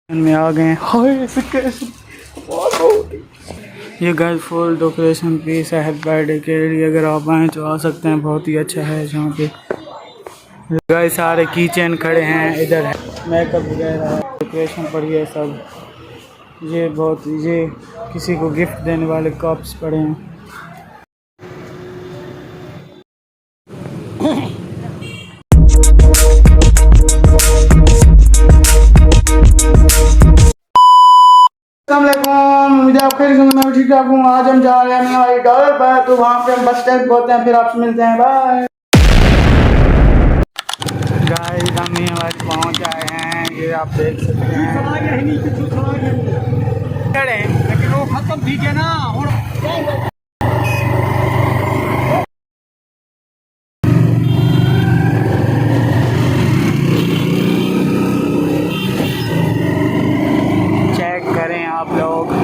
में आ गए हाय ये गाइस फुल डेकोरेशन पीस है बर्थडे के लिए। अगर आप आए तो आ सकते हैं, बहुत ही अच्छा है जहाँ पे गाइस सारे कीचेन खड़े हैं, इधर है मेकअप वगैरह है, डेकोरेशन पड़ी है सब। ये किसी को गिफ्ट देने वाले कप्स पड़े हैं। मुझे आप खैर मैं भी ठीक ठाक हूँ। आज हम जा रहे हैं हमारी डॉलर पर, तो वहाँ पे हम बस स्टैंड पहुँचते हैं, फिर आपसे मिलते हैं। बाय गाइस, हम हमारे पहुँच आए हैं, ये आप देख सकते हैं लेकिन वो खत्म ठीक है ना। चेक करें आप लोग,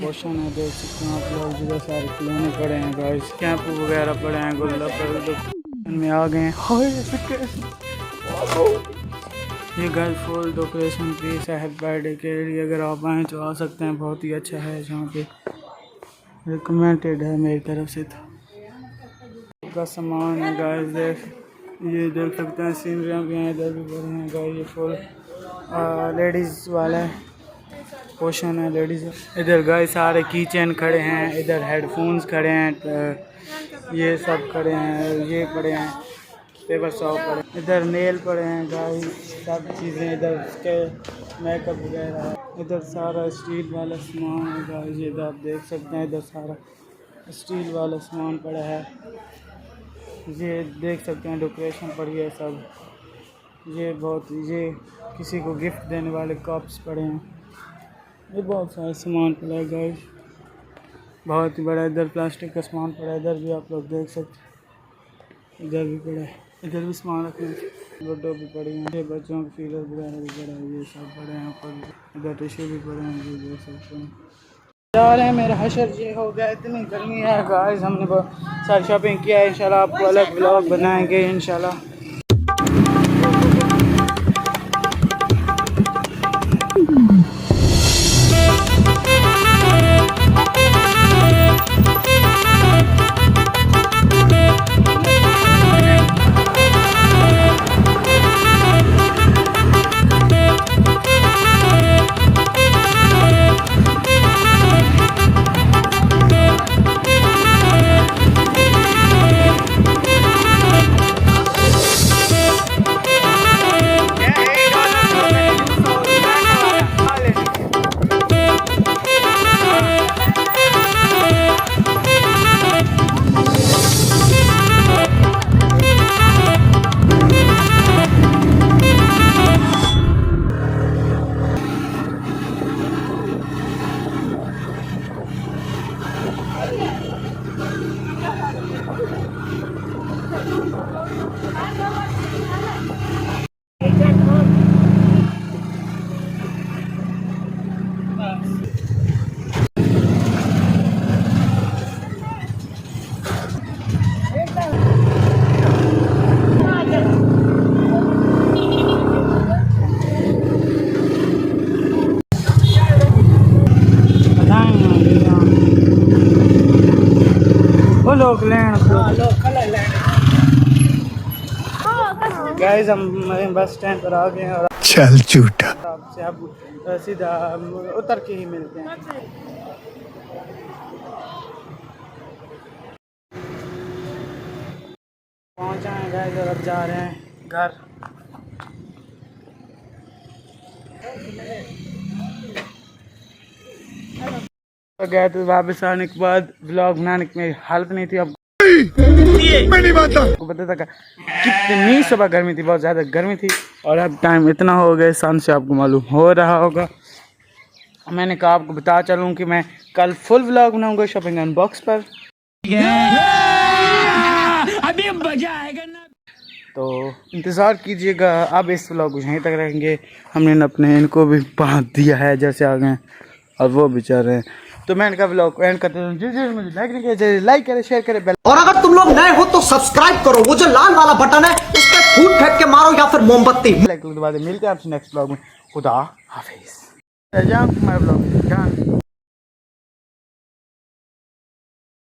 पोषण है, देख सकते हैं आप लोग। जिधर सारे खिलौने पड़े हैं गाइस, कैंप वगैरह पड़े हैं, गुल्ला पर में आ गए हाय। ये गाइस फुल डेकोरेशन पीस है बर्थडे के लिए। अगर आप आए तो आ सकते हैं, बहुत ही अच्छा है जहाँ पे रिकमेंडेड है मेरी तरफ से। तो का सामान है गाइस, ये देख सकते हैं, सीनरियाँ भी हैं, इधर भी पड़े हैं गाइस। ये फुल लेडीज़ वाला है, पोषण है लेडीज़। इधर गाइस सारे कीचेन खड़े हैं, इधर हेडफोन्स खड़े हैं, ये सब खड़े हैं, ये पड़े हैं पेपर शॉप पड़े, इधर नेल पड़े हैं गाइस, सब चीज़ें इधर के मेकअप वगैरह है। इधर सारा स्टील वाला सामान है गाइस, इधर आप देख सकते हैं, इधर सारा स्टील वाला सामान पड़ा है। ये देख सकते हैं डेकोरेशन पड़ी है सब। ये किसी को गिफ्ट देने वाले कप्स पड़े हैं। ये बहुत सारा सामान पड़ा है गाइस, बहुत ही बड़ा। इधर प्लास्टिक का सामान पड़ा है, इधर भी आप लोग देख सकते हैं, इधर भी पड़ा है, इधर भी सामान रखने लड्डू भी पड़े हैं, ये बच्चों के फीलर वगैरह भी पड़े हैं, ये सब पड़े हैं ऊपर। इधर टिश्यू भी पड़े हैं, ये देख सकते हैं। जा रहे हैं, मेरा हशर ये हो गया, इतनी गर्मी है गाइस। हमने बहुत सारी शॉपिंग किया है, इंशाल्लाह आपको अलग व्लॉग बनाएंगे इंशाल्लाह। वो लोग लें गाइस, हम बस स्टैंड पर आ गए हैं और चल झूठा। आपसे अब सीधा उतर के ही मिलते हैं। पहुंचा है गाइस और अब जा रहे हैं घर। तो गए तो वापस आने के बाद व्लॉग बनाने की मेरी हालत नहीं थी। अब मैं नहीं मानता। आपको पता था कितनी सुबह गर्मी थी, बहुत ज़्यादा गर्मी थी। और अब टाइम इतना हो गया सन से आपको मालूम हो रहा होगा। मैंने कहा आपको बता चलूँ कि मैं कल फुल व्लॉग बनाऊंगा शॉपिंग अनबॉक्स पर। अभी मजा आएगा ना, तो इंतज़ार कीजिएगा। अब इस व्लॉग को यहीं तक रहेंगे। हमने अपने इनको भी बांध दिया है जैसे आ गए और वो बेचारे हैं। तो मैं इनका व्लॉग को एंड करते हूँ। जिस मुझे लाइक नहीं किया लाइक करें, शेयर करें, बेल। और अगर तुम लोग नए हो तो सब्सक्राइब करो, वो जो लाल वाला बटन है उस पर फूट फेंक के मारो या फिर मोमबत्ती। मिलते हैं आपसे नेक्स्ट व्लॉग में। खुदा हाफिज़।